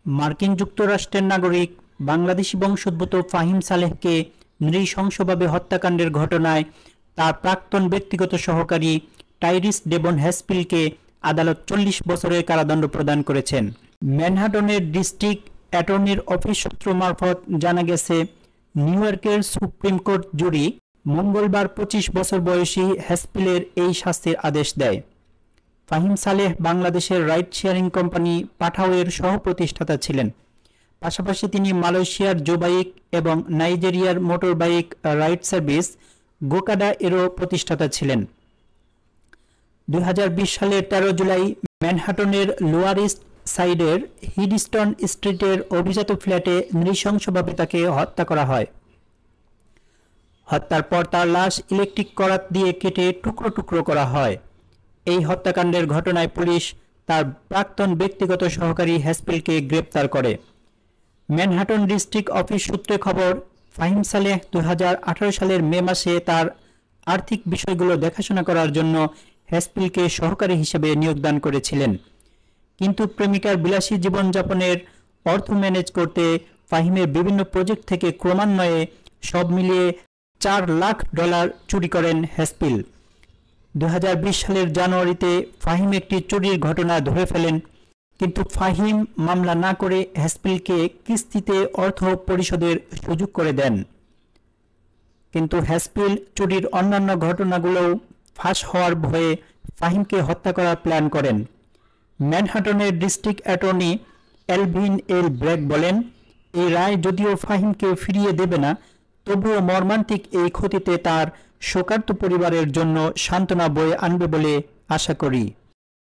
মার্কিন যুক্তরাষ্ট্রের নাগরিক বাংলাদেশি বংশোদ্ভূত ফাহিম সালেহকে নৃশংসভাবে হত্যাকাণ্ডের ঘটনায় তার প্রাক্তন ব্যক্তিগত সহকারী টাইরিস ডেবন হ্যাসপিলকে আদালত 40 বছরের কারাদণ্ড প্রদান করেছেন। ম্যানহাটনের ডিস্ট্রিক্ট অ্যাটর্নির অফিস সূত্র মারফত জানা গেছে, নিউ ইয়র্কের সুপ্রিম কোর্ট জুরি মঙ্গলবার 25 বছর বয়সী হ্যাসপিলের এই শাস্তির আদেশ দেয়। ফাহিম সালেহ বাংলাদেশের রাইড শেয়ারিং কোম্পানি পাঠাওয়ের সহ-প্রতিষ্ঠাতা ছিলেন। পাশাপাশি তিনি মালয়েশিয়ার জোবাইক এবং নাইজেরিয়ার মোটর বাইক রাইড সার্ভিস গোকাডা এরও প্রতিষ্ঠাতা ছিলেন। 2020 সালের 13 জুলাই ম্যানহাটনের লোয়ার ইস্ট সাইডের হিডস্টন স্ট্রিটের অভিজাত ফ্ল্যাটে নৃশংসভাবে তাকে হত্যা করা হয়। হত্যার পর তার লাশ ইলেকট্রিক করাত দিয়ে কেটে টুকরো টুকরো করা হয়। এই হত্যাকাণ্ডের ঘটনায় পুলিশ তার প্রাক্তন ব্যক্তিগত সহকারী হ্যাসপিলকে গ্রেপ্তার করে। ম্যানহাটন ডিস্ট্রিক্ট অফিস সূত্রে খবর, ফাহিম সালেহ 2018 সালের মে মাসে তার আর্থিক বিষয়গুলো দেখাশোনা করার জন্য হ্যাসপিলকে সহকারী হিসেবে নিয়োগদান করেছিলেন। কিন্তু প্রেমিকার বিলাসী জীবনযাপনের অর্থ ম্যানেজ করতে ফাহিমের বিভিন্ন প্রজেক্ট থেকে ক্রমান্বয়ে সব মিলিয়ে $4 লাখ চুরি করেন হ্যাসপিল। 2020 সালের জানুয়ারিতে ফাহিম একটি চুরির ঘটনা ধরে ফেলেন, কিন্তু ফাহিম মামলা না করে হ্যাসপিলকে কিস্তিতে অর্থ পরিশোধের সুযোগ করে দেন। কিন্তু হ্যাসপিল চুরির অন্যান্য ঘটনাগুলোও ফাঁস হওয়ার ভয়ে ফাহিমকে হত্যা করার প্ল্যান করেন। ম্যানহাটনের ডিস্ট্রিক্ট অ্যাটর্নি এলভিন এল ব্র্যাক বলেন, এই রায় যদিও ফাহিমকে ফিরিয়ে দেবে না, তবুও মর্মান্তিক এই ক্ষতিতে তার শোকার্ত পরিবারের জন্য সান্ত্বনা বয়ে আনবে বলে আশা করি।